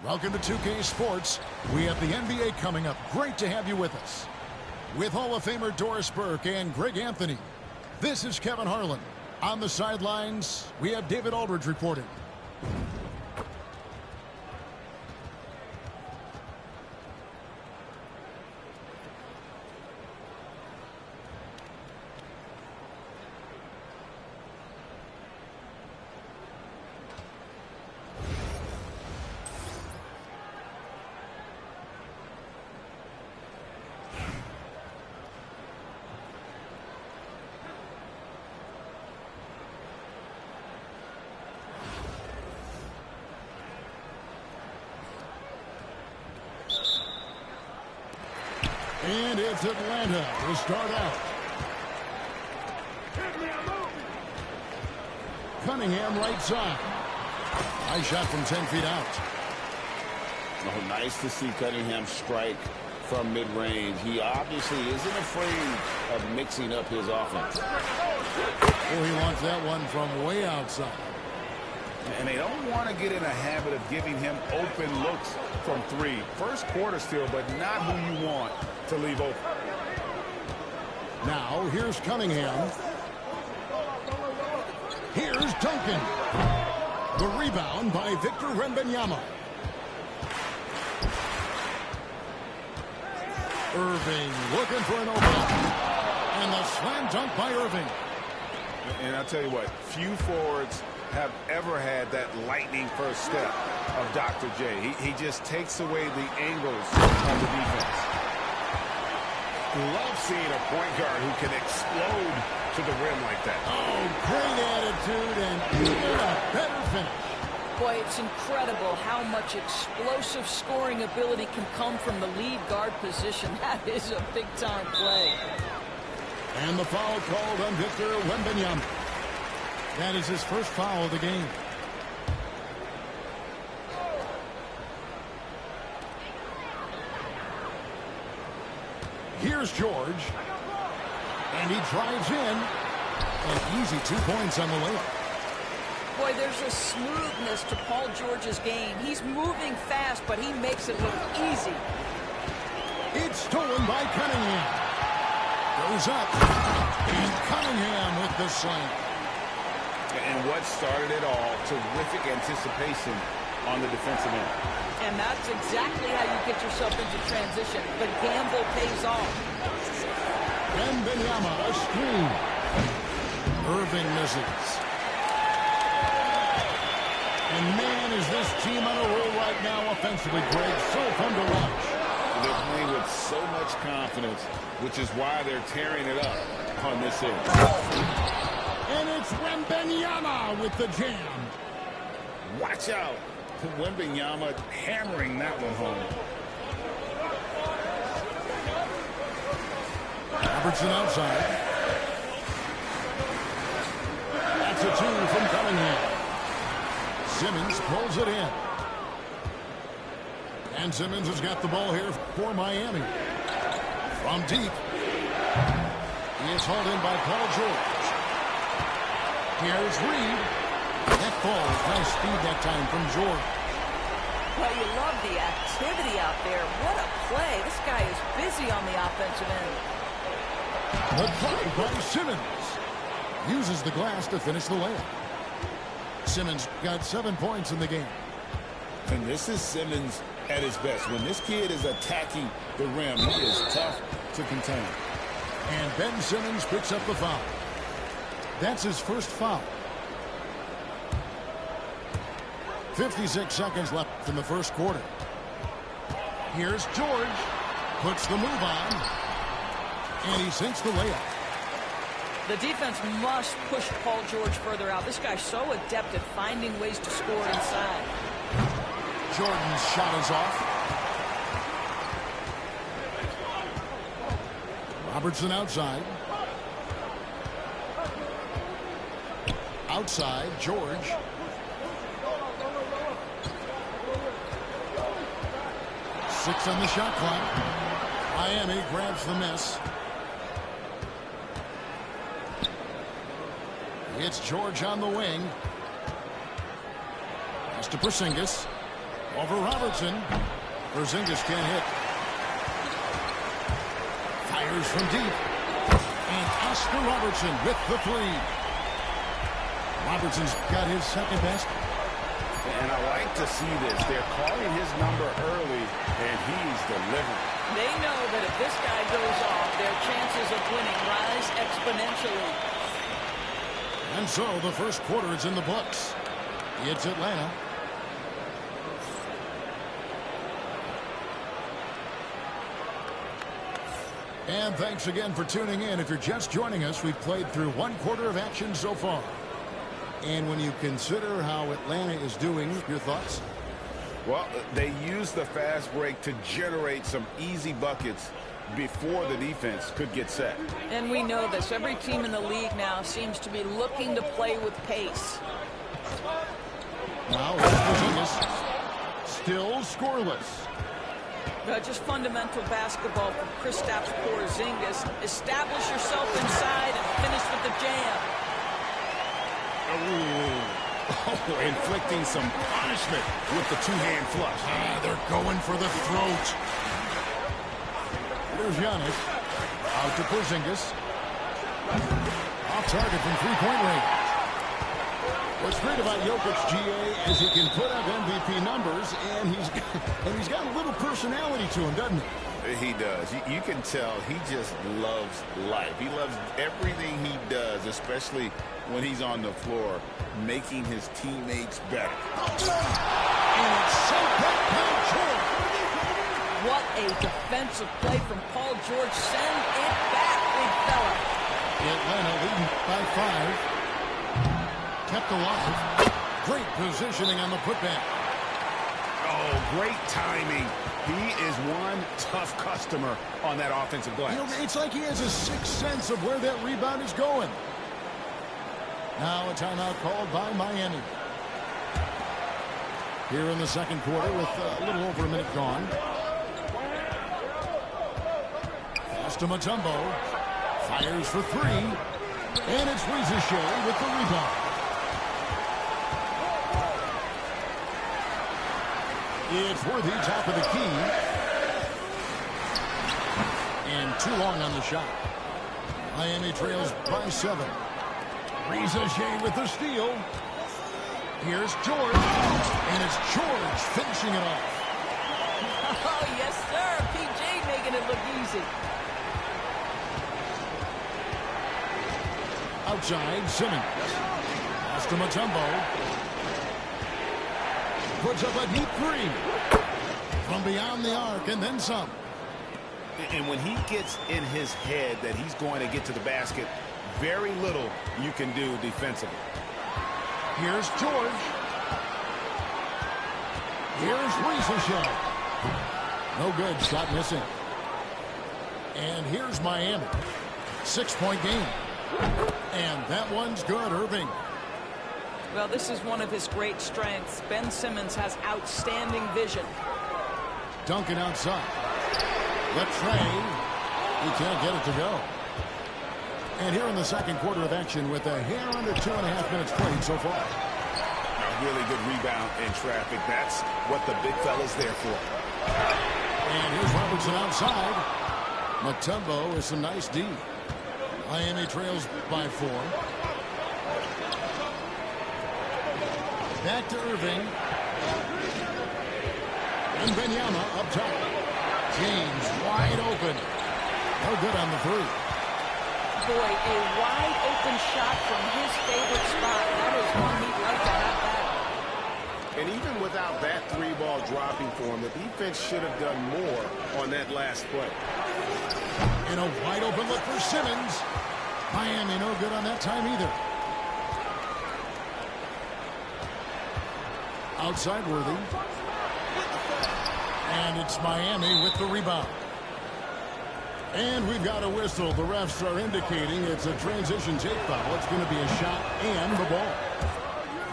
Welcome to 2K Sports. We have the NBA coming up. Great to have you with us. With Hall of Famer Doris Burke and Greg Anthony, this is Kevin Harlan. On the sidelines, we have David Aldridge reporting. And it's Atlanta to start out. Cunningham right side. High shot from 10 feet out. Oh, nice to see Cunningham strike from mid-range. He obviously isn't afraid of mixing up his offense. Oh, he wants that one from way outside. And they don't want to get in a habit of giving him open looks from three. First quarter still, but not who you want to leave open. Now, here's Cunningham. Here's Duncan. The rebound by Victor Wembanyama. Irving looking for an opening. And the slam dunk by Irving. And I'll tell you what, few forwards have ever had that lightning first step of Dr. J. He just takes away the angles on the defense. Love seeing a point guard who can explode to the rim like that. Oh, great attitude and even a better finish. Boy, it's incredible how much explosive scoring ability can come from the lead guard position. That is a big-time play. And the foul called on Victor Wembanyama. That is his first foul of the game. Here's George. And he drives in. An easy 2 points on the layup. Boy, there's a smoothness to Paul George's game. He's moving fast, but he makes it look easy. It's stolen by Cunningham. Goes up. And Cunningham with the slam. And what started it all, terrific anticipation on the defensive end. And that's exactly how you get yourself into transition. The gamble pays off. Wembanyama, a screen. Irving misses. And man, is this team on a roll right now offensively, Greg. So fun to watch. They're playing with so much confidence, which is why they're tearing it up on this end. And it's Wembanyama with the jam. Watch out. Wembanyama hammering that one home. Robertson outside. That's a two from Cunningham. Simmons pulls it in. And Simmons has got the ball here for Miami. From deep. He is hauled in by Paul George. Here's Reed. That falls. Nice speed that time from George. Well, you love the activity out there. What a play. This guy is busy on the offensive end. The try by Simmons. Uses the glass to finish the layup. Simmons got 7 points in the game. And this is Simmons at his best. When this kid is attacking the rim, he is tough to contain. And Ben Simmons picks up the foul. That's his first foul. 56 seconds left in the first quarter. Here's George. Puts the move on. And he sinks the layup. The defense must push Paul George further out. This guy's so adept at finding ways to score inside. Jordan's shot is off. Robertson outside. Outside, George. Six on the shot clock. Miami grabs the miss. It's George on the wing. Pass to Porzingis. Over Robertson. Porzingis can't hit. Fires from deep. And Oscar Robertson with the three. Robertson's got his second best. And I like to see this. They're calling his number early, and he's delivering. They know that if this guy goes off, their chances of winning rise exponentially. And so the first quarter is in the books. It's Atlanta. And thanks again for tuning in. If you're just joining us, we've played through one quarter of action so far. And when you consider how Atlanta is doing, your thoughts? Well, they used the fast break to generate some easy buckets before the defense could get set. And we know this. Every team in the league now seems to be looking to play with pace. Now, Porzingis still scoreless. Just fundamental basketball from Kristaps Porzingis. Establish yourself inside and finish with the jam. Oh, inflicting some punishment with the two-hand flush. They're going for the throat. There's Giannis. Out to Porzingis. Off target from three-point range. What's great about Jokic, GA, is he can put up MVP numbers, and he's got a little personality to him, doesn't he? He does. You can tell he just loves life. He loves everything he does, especially when he's on the floor, making his teammates better. And it's sent back by George. What a defensive play from Paul George. Send it back, big fella. Atlanta leading by 5. Kept alive. Great positioning on the putback. Oh, great timing. He is one tough customer on that offensive glass. You know, it's like he has a sixth sense of where that rebound is going. Now a timeout called by Miami. Here in the second quarter with a little over a minute gone. Pass to Mutombo. Fires for three. And it's Rizachet with the rebound. It's Worthy, top of the key. And too long on the shot. Miami trails by 7. Rizachet with the steal. Here's George. And it's George finishing it off. Oh, yes, sir. PJ making it look easy. Outside, Simmons. Pass to Mutombo. Puts up a deep three. From beyond the arc and then some. And when he gets in his head that he's going to get to the basket, very little you can do defensively. Here's George. Here's Rizachet. No good. Shot missing. And here's Miami. 6-point game. And that one's good, Irving. Well, this is one of his great strengths. Ben Simmons has outstanding vision. Duncan outside. The tray. He can't get it to go. And here in the second quarter of action with a hair under 2.5 minutes played so far. A really good rebound in traffic. That's what the big fella's there for. And here's Robertson outside. Mutombo is some nice D. Miami trails by 4. Back to Irving. And Benyama up top. James wide open. No good on the three. Boy, a wide open shot from his favorite spot. That is one he'd like to have back. And even without that three ball dropping for him, the defense should have done more on that last play. And a wide open look for Simmons. Miami no good on that time either. Outside Worthy. And it's Miami with the rebound. And we've got a whistle. The refs are indicating it's a transition take foul. It's going to be a shot and the ball.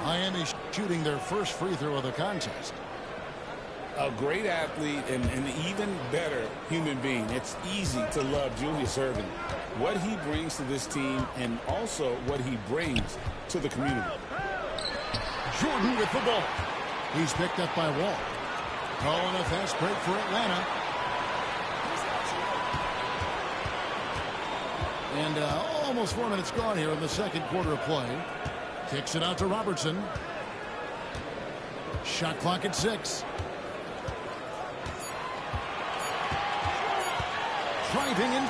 Miami shooting their first free throw of the contest. A great athlete and an even better human being. It's easy to love Julius Erving. What he brings to this team and also what he brings to the community. Jordan with the ball. He's picked up by Wall. Calling a fast break for Atlanta. And almost 4 minutes gone here in the second quarter of play. Kicks it out to Robertson. Shot clock at 6. Driving in.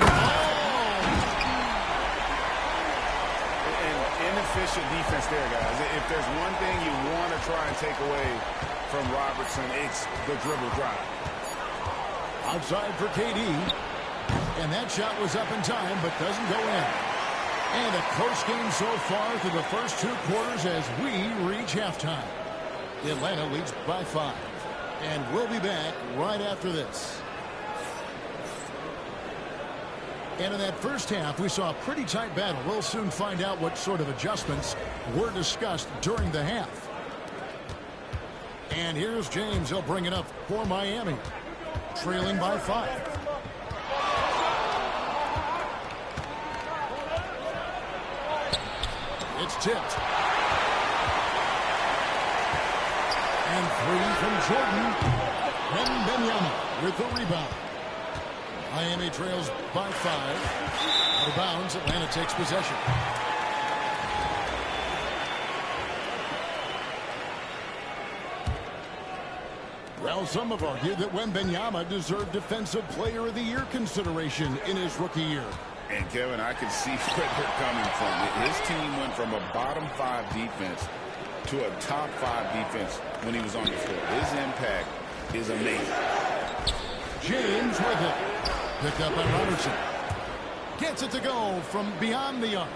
And inefficient defense there, guys. If there's one thing you want to try and take away from Robertson, it's the dribble drive. Outside for KD. And that shot was up in time, but doesn't go in. And a close game so far through the first 2 quarters as we reach halftime. Atlanta leads by 5. And we'll be back right after this. And in that first half, we saw a pretty tight battle. We'll soon find out what sort of adjustments were discussed during the half. And here's James. He'll bring it up for Miami. Trailing by 5. It's tipped. And 3 from Jordan. Wembanyama with the rebound. Miami trails by 5. Out of bounds, Atlanta takes possession. Well, some have argued that Wembanyama deserved Defensive Player of the Year consideration in his rookie year. And, Kevin, I can see where they're coming from. His team went from a bottom 5 defense to a top 5 defense when he was on the floor. His impact is amazing. James with it. Picked up by Robertson. Gets it to go from beyond the arc.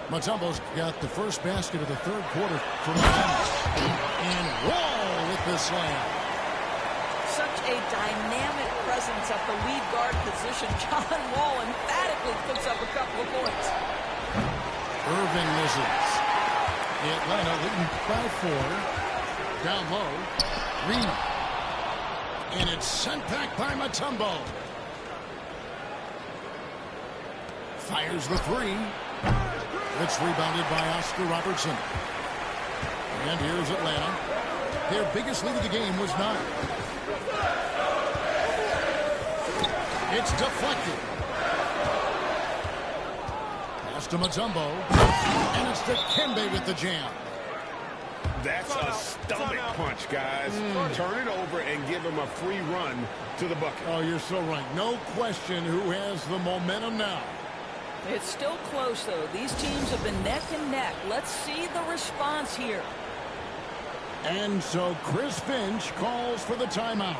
Mutombo's got the first basket of the third quarter for Miami. And Wall with the slam. Such a dynamic presence at the lead guard position. John Wall emphatically puts up a couple of points. Irving misses. Atlanta leading by 4. Down low. Reed. And it's sent back by Mutombo. Fires the 3. It's rebounded by Oscar Robertson. And here's Atlanta. Their biggest lead of the game was 9. It's deflected. Pass to Mutombo. And it's to Kembe with the jam. That's a stomach punch, guys. Turn it over and give him a free run to the bucket. Oh, you're so right. No question who has the momentum now. It's still close, though. These teams have been neck and neck. Let's see the response here. And so Chris Finch calls for the timeout.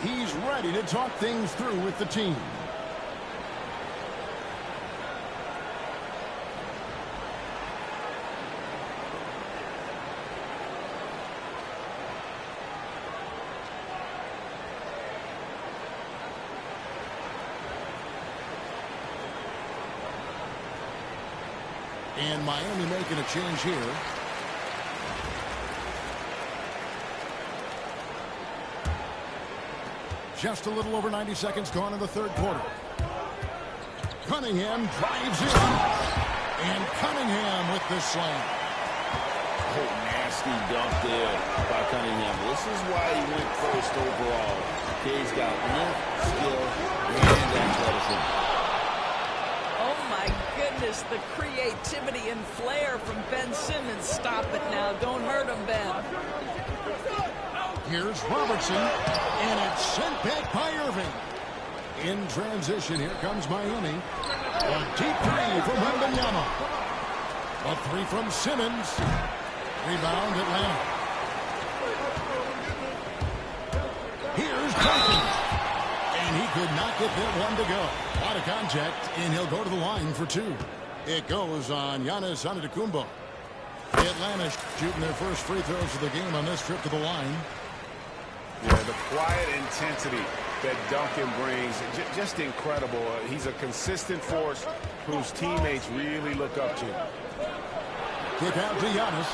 He's ready to talk things through with the team. And Miami making a change here. Just a little over 90 seconds gone in the third quarter. Cunningham drives in. And Cunningham with the slam. Oh, nasty dunk there by Cunningham. This is why he went first overall. Kid's got length, skill, and athleticism. Oh, my goodness, the creativity and flair from Ben Simmons. Stop it now. Don't hurt him, Ben. Here's Robertson, and it's sent back by Irving. In transition, here comes Miami. A deep 3 from Wembanyama. A 3 from Simmons. Rebound, Atlanta. Here's Duncan. And he could not get that one to go. Out of contact, and he'll go to the line for 2. It goes on Giannis Antetokounmpo. Atlanta shooting their first free throws of the game on this trip to the line. Yeah, the quiet intensity that Duncan brings, just incredible. He's a consistent force whose teammates really look up to. Kick out to Giannis.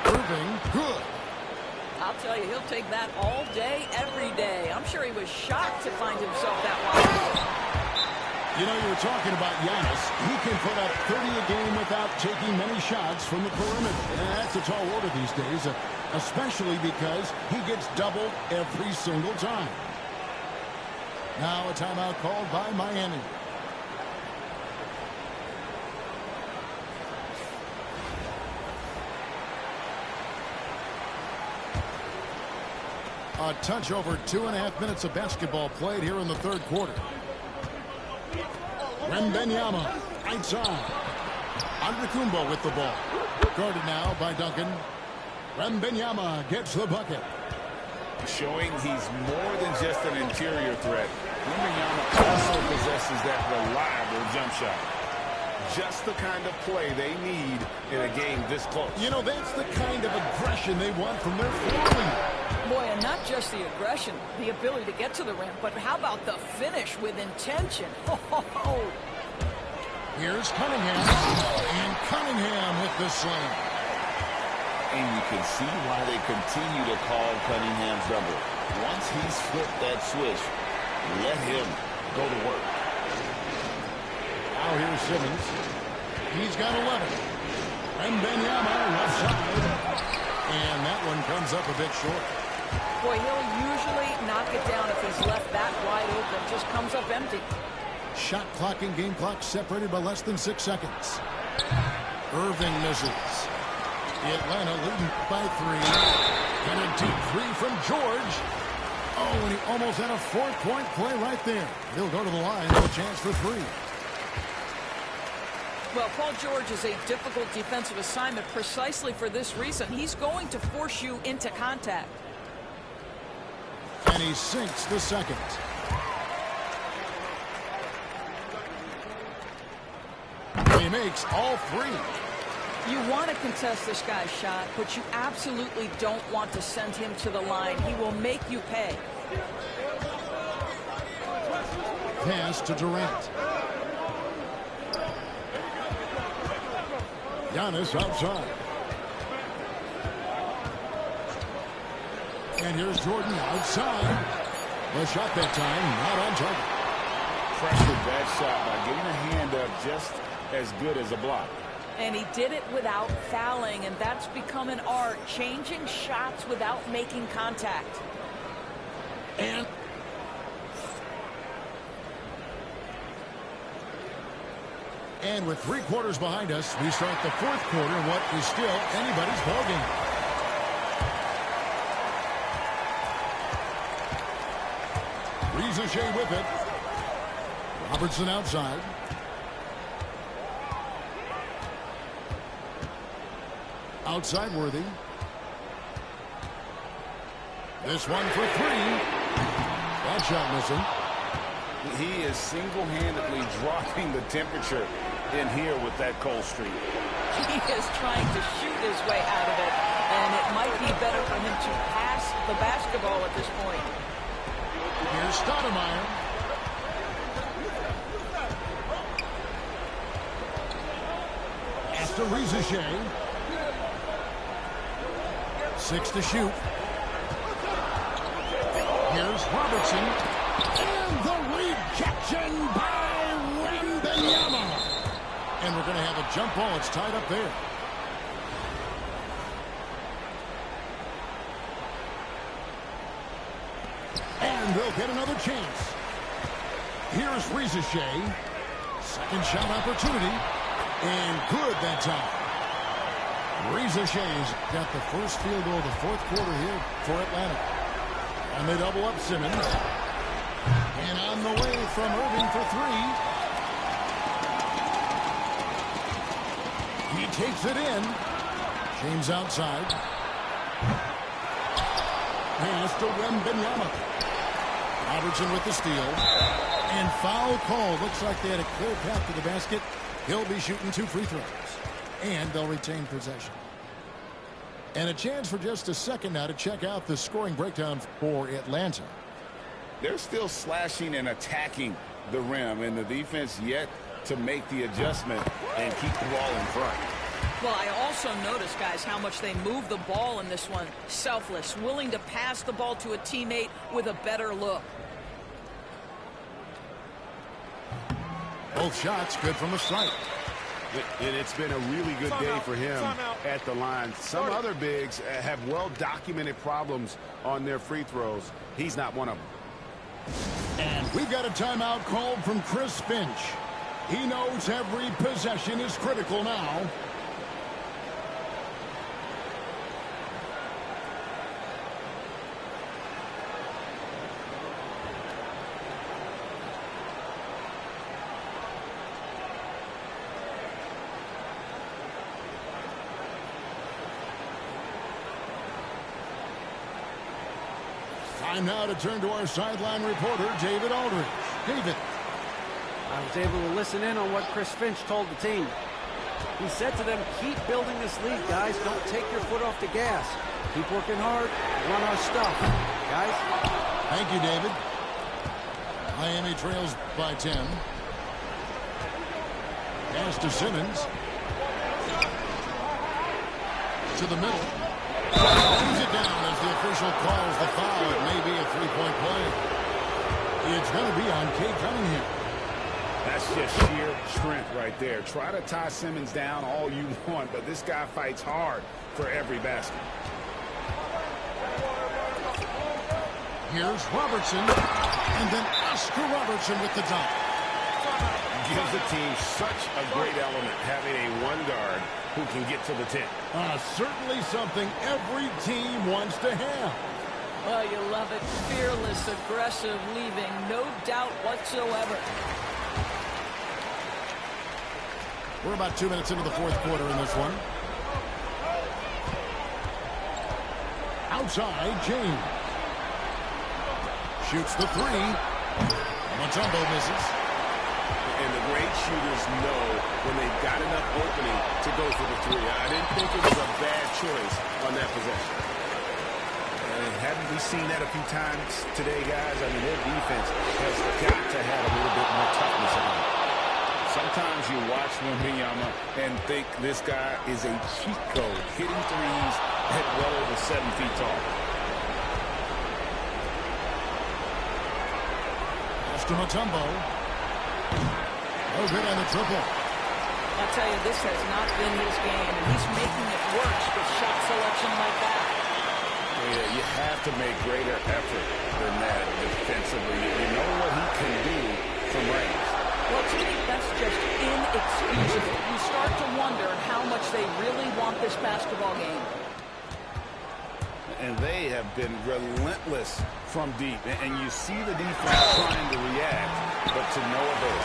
Irving, good. I'll tell you, he'll take that all day, every day. I'm sure he was shocked to find himself that wide. You know, you were talking about Giannis. He can put up 30 a game without taking many shots from the perimeter. And that's a tall order these days. especially because he gets doubled every single time. Now a timeout called by Miami. A touch over 2.5 minutes of basketball played here in the third quarter. Wembanyama, outside. Antetokounmpo with the ball. Guarded now by Duncan. Wembanyama gets the bucket. Showing he's more than just an interior threat. Wembanyama also possesses that reliable jump shot. Just the kind of play they need in a game this close. You know, that's the kind of aggression they want from their floor. Boy, and not just the aggression, the ability to get to the rim, but how about the finish with intention? Here's Cunningham, and Cunningham with the slam. And you can see why they continue to call Cunningham's double. Once he's flipped that switch, let him go to work. Now here's Simmons. He's got 11. Wembanyama left side. And that one comes up a bit short. Boy, he'll usually knock it down if he's left that wide open. Just comes up empty. Shot clock and game clock separated by less than 6 seconds. Irving misses. Atlanta leading by 3. And a deep 3 from George. Oh, and he almost had a 4-point play right there. He'll go to the line with a chance for 3. Well, Paul George is a difficult defensive assignment precisely for this reason. He's going to force you into contact. And he sinks the second. He makes all 3. You want to contest this guy's shot, but you absolutely don't want to send him to the line. He will make you pay. Pass to Durant. Giannis outside. And here's Jordan outside. The shot that time not on target. Pressured that shot by getting a hand up just as good as a block. And he did it without fouling, and that's become an art, changing shots without making contact. And with 3 quarters behind us, we start the fourth quarter in what is still anybody's ballgame. Ricochet with it. Robertson outside. Outside Worthy. This one for 3. That shot missing. He is single-handedly dropping the temperature in here with that cold streak. He is trying to shoot his way out of it, and it might be better for him to pass the basketball at this point. Here's Stoudemire. After Ricochet. 6 to shoot. Here's Robertson. And the rejection by Wembanyama. And we're going to have a jump ball. It's tied up there. And they'll get another chance. Here's Ricochet. Second shot opportunity. And good that time. Ricochet's got the first field goal of the fourth quarter here for Atlanta. And they double up Simmons. And on the way from Irving for 3. He takes it in. James outside. Pass to Wembanyama. Robertson with the steal. And foul call. Looks like they had a clear path to the basket. He'll be shooting 2 free throws. And they'll retain possession. And a chance for just a second now to check out the scoring breakdown for Atlanta. They're still slashing and attacking the rim, and the defense yet to make the adjustment and keep the ball in front. Well, I also noticed, guys, how much they move the ball in this one. Selfless, willing to pass the ball to a teammate with a better look. Both shots good from the strike. And it's been a really good day for him at the line. Some other bigs have well-documented problems on their free throws. He's not one of them. And we've got a timeout called from Chris Finch. He knows every possession is critical now. Time now to turn to our sideline reporter, David Aldridge. David. I was able to listen in on what Chris Finch told the team. He said to them, keep building this lead, guys. Don't take your foot off the gas. Keep working hard. Run our stuff. Guys? Thank you, David. Miami trails by 10. Pass to Simmons. To the middle. Brings it down as the official calls the foul. It may be a three-point play. It's going to be on Kate Cunningham. That's just sheer strength right there. Try to tie Simmons down all you want, but this guy fights hard for every basket. Here's Robertson, and then Oscar Robertson with the dunk. Gives the team such a great element having a one guard who can get to the 10. Certainly something every team wants to have. Oh, you love it. Fearless, aggressive, leaving no doubt whatsoever. We're about 2 minutes into the fourth quarter in this one. Outside, James. Shoots the three. Mutombo misses. And the great shooters know when they've got enough opening to go for the three. I didn't think it was a bad choice on that possession. And haven't we seen that a few times today, guys? I mean, their defense has got to have a little bit more toughness on it. Sometimes you watch Myteam and think this guy is a cheat code, hitting threes at well over 7 feet tall. Oscar Mutombo. No good on the triple. I'll tell you, this has not been his game, and he's making it worse with shot selection like that. Yeah, you have to make greater effort than that defensively. You know what he can do from range. Well, to me, that's just inexcusable. You start to wonder how much they really want this basketball game. And they have been relentless from deep. And you see the defense trying to react, but to no avail.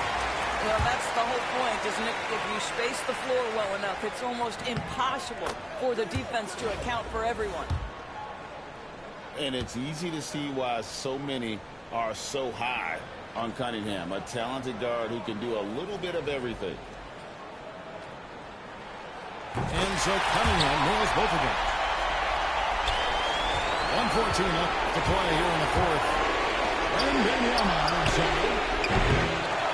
Well, that's the whole point, isn't it? If you space the floor well enough, it's almost impossible for the defense to account for everyone. And it's easy to see why so many are so high on Cunningham, a talented guard who can do a little bit of everything. And so Cunningham nails both of them. 1:14 left to play here in the fourth. And Myteam inside.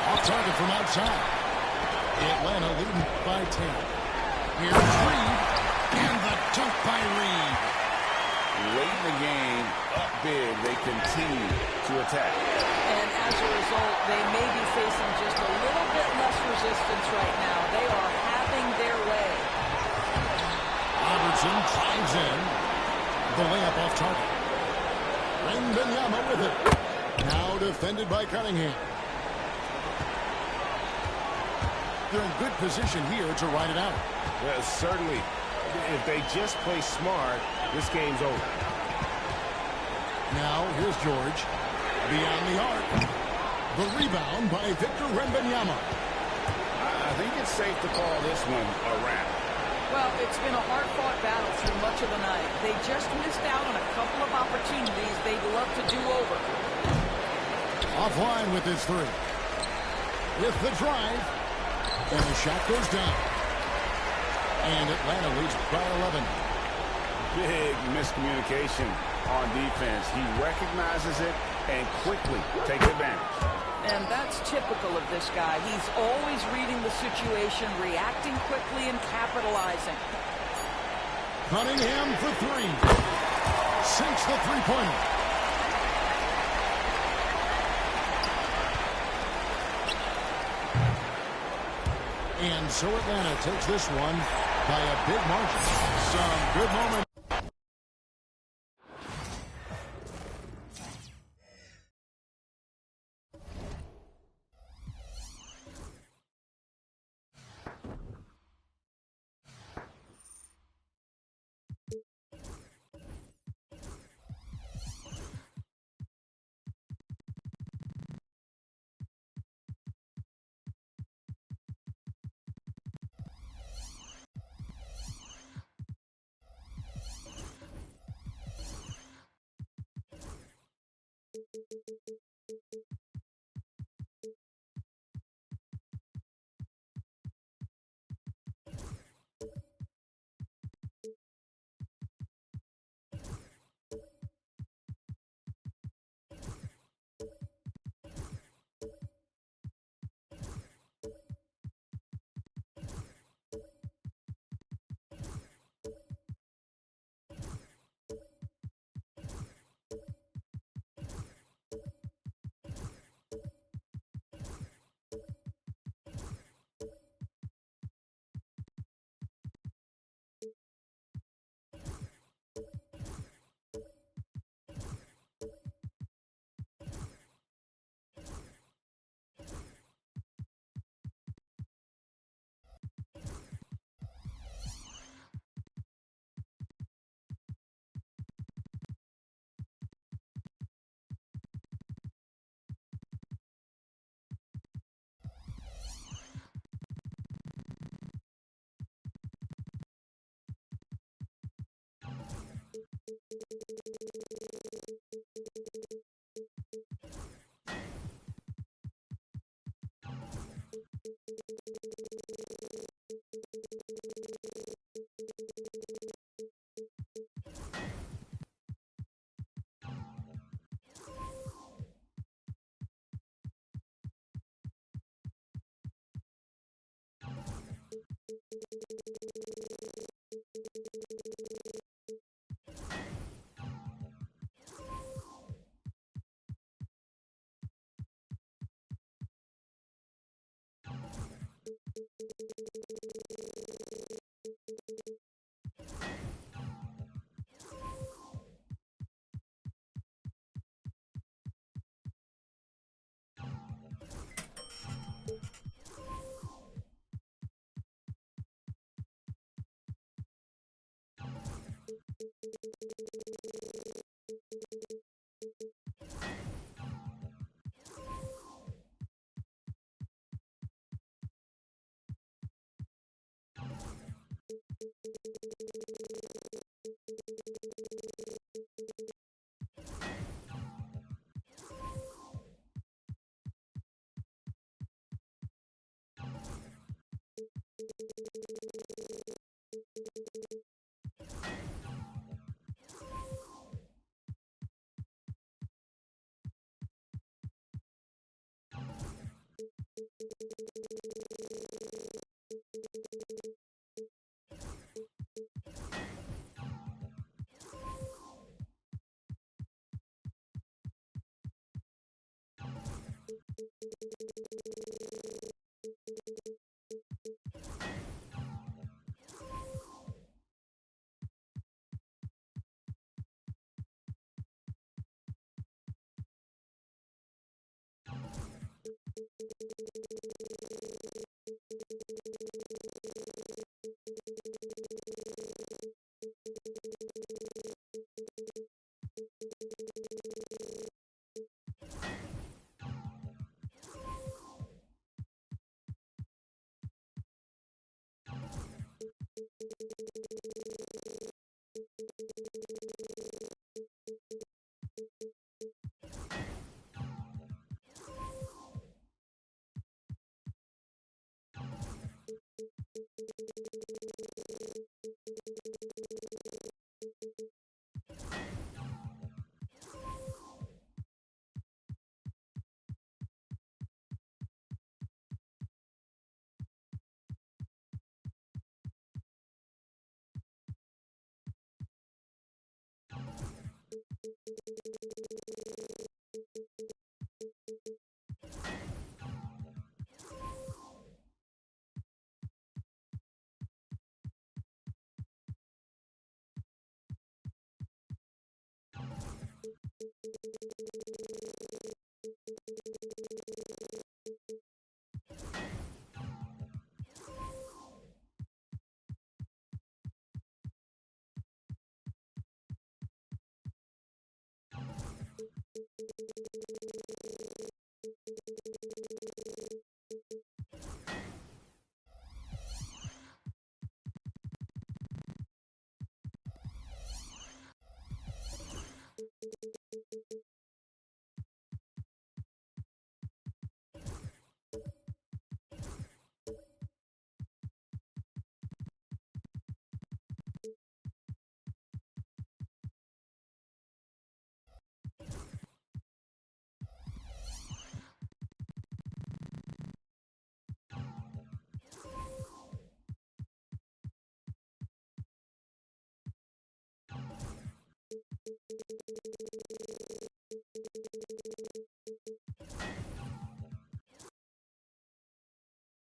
Off target from outside. Atlanta leading by 10. Here's Reed. And the dunk by Reed. Late in the game, up big, they continue to attack. And as a result, they may be facing just a little bit less resistance right now. They are having their way. Robertson climbs in. The layup off target. Wembanyama with it. Now defended by Cunningham. They're in good position here to ride it out. Well, certainly, if they just play smart, this game's over. Now, here's George. Beyond the arc. The rebound by Victor Wembanyama. I think it's safe to call this one a wrap. Well, it's been a hard-fought battle through much of the night. They just missed out on a couple of opportunities they'd love to do over. Offline with his three. With the drive. And the shot goes down. And Atlanta leads by 11. Big miscommunication on defense. He recognizes it and quickly takes advantage. And that's typical of this guy. He's always reading the situation, reacting quickly, and capitalizing. Cunningham for three. Sinks the three-pointer. And so Atlanta takes this one by a big margin. Some good moments.